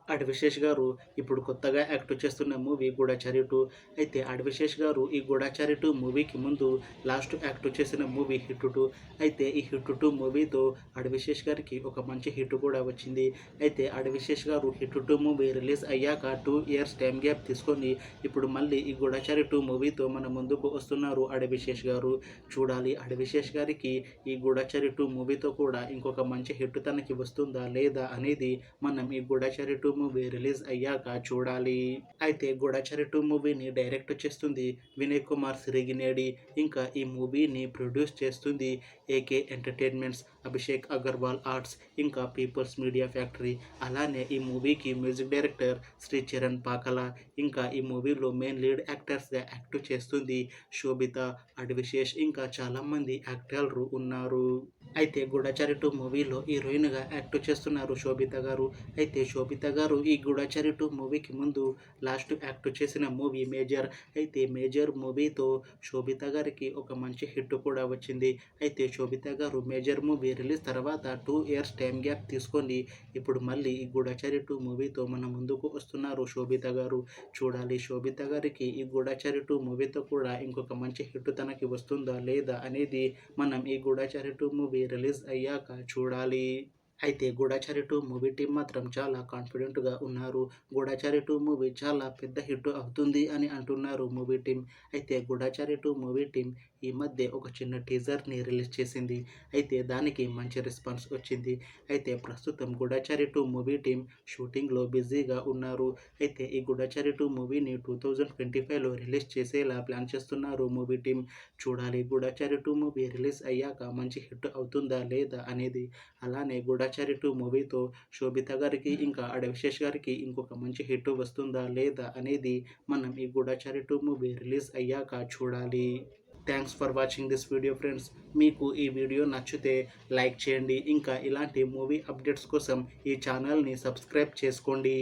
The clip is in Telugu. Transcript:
అడ్విశేష్ గారు ఇప్పుడు కొత్తగా యాక్ట్ చేస్తున్న మూవీ 'గూఢచారి 2'. అయితే అడ్విశేష్ గారు ఈ 'గూఢచారి 2' మూవీకి ముందు లాస్ట్ యాక్ట్ చేసిన మూవీ 'హిట్ 2'. అయితే ఈ 'హిట్ 2' మూవీతో అడ్విశేష్ గారికి ఒక మంచి హిట్ కూడా వచ్చింది. అయితే అడ్విశేష్ గారు 'హిట్ 2' మూవీ రిలీజ్ అయ్యాక 2 ఇయర్స్ టైం గ్యాప్ తీసుకొని ఇప్పుడు మళ్ళీ ఈ 'గూఢచారి 2' మూవీతో మన ముందుకు వస్తున్నారు అడ్విశేష్ గారు. చూడాలి అడ్విశేష్ గారికి ఈ 'గూఢచారి 2' మూవీతో కూడా ఇంకొక మంచి హిట్ తనకి వస్తుందా లేదా అనేది మనం ఈ 'గూఢచారి 2' మూవీ రిలీజ్ అయ్యాక చూడాలి. అయితే 'గూఢచారి 2' మూవీని డైరెక్ట్ చేస్తుంది వినయ్ కుమార్ సిరిగినేడి. ఇంకా ఈ మూవీని ప్రొడ్యూస్ చేస్తుంది AK entertainments, Abhishek Agarwal arts, ఇంకా పీపుల్స్ మీడియా ఫ్యాక్టరీ. అలానే ఈ మూవీకి మ్యూజిక్ డైరెక్టర్ శ్రీ చరణ్ పాకల. ఇంకా ఈ మూవీలో మెయిన్ లీడ్ యాక్టర్స్గా యాక్ట్ చేస్తుంది శోభిత, అడ్విశేష్, ఇంకా చాలామంది యాక్టర్లు ఉన్నారు. అయితే 'గూఢచారి 2' మూవీలో హీరోయిన్గా యాక్ట్ చేస్తున్నారు శోభిత గారు. అయితే శోభిత గారు ఈ 'గూఢచారి 2' మూవీకి ముందు లాస్ట్ యాక్ట్ చేసిన మూవీ 'మేజర్'. అయితే 'మేజర్' మూవీతో శోభిత గారికి ఒక మంచి హిట్ కూడా వచ్చింది. అయితే శోభిత గారు 'మేజర్' మూవీ రిలీజ్ తర్వాత 2 ఇయర్స్ టైం గ్యాప్ తీసుకొని ఇప్పుడు మళ్ళీ ఈ 'గూఢచారి 2' మూవీతో మన ముందుకు వస్తున్నారు శోభిత గారు. చూడాలి శోభిత గారికి ఈ 'గూఢచారి 2' మూవీతో కూడా ఇంకొక మంచి హిట్ తనకి వస్తుందా లేదా అనేది మనం ఈ 'గూఢచారి 2' మూవీ రిలీజ్ అయ్యాక చూడాలి. అయితే 'గూఢచారి 2' మూవీ టీం మాత్రం చాలా కాన్ఫిడెంట్‌గా ఉన్నారు. 'గూఢచారి 2' మూవీ చాలా పెద్ద హిట్ అవుతుంది అని అంటున్నారు మూవీ టీం. అయితే 'గూఢచారి 2' మూవీ టీం ఈ మధ్య ఒక చిన్న టీజర్‌ని రిలీజ్ చేసింది. అయితే దానికి మంచి రెస్పాన్స్ వచ్చింది. అయితే ప్రస్తుతం 'గూఢచారి 2' మూవీ టీం షూటింగ్‌లో బిజీగా ఉన్నారు. అయితే ఈ 'గూఢచారి 2' మూవీని 2025లో రిలీజ్ చేసేలా ప్లాన్ చేస్తున్నారు మూవీ టీం. చూడాలి 'గూఢచారి 2' మూవీ రిలీజ్ అయ్యాక మంచి హిట్ అవుతుందా లేదా అనేది. అలానే 'గూఢచారి 2' మూవీతో శోభిత గారికి ఇంకా అడ్విశేష్ గారికి ఇంకొక మంచి హిట్ వస్తుందా లేదా అనేది మనం ఈ 'గూఢచారి 2' మూవీ రిలీజ్ అయ్యాక చూడాలి. Thanks for watching this video friends. మీకు ఈ వీడియో నచ్చితే లైక్ చేయండి. ఇంకా ఇలాంటి మూవీ అప్డేట్స్ కోసం ఈ ఛానల్ని సబ్స్క్రైబ్ చేసుకోండి.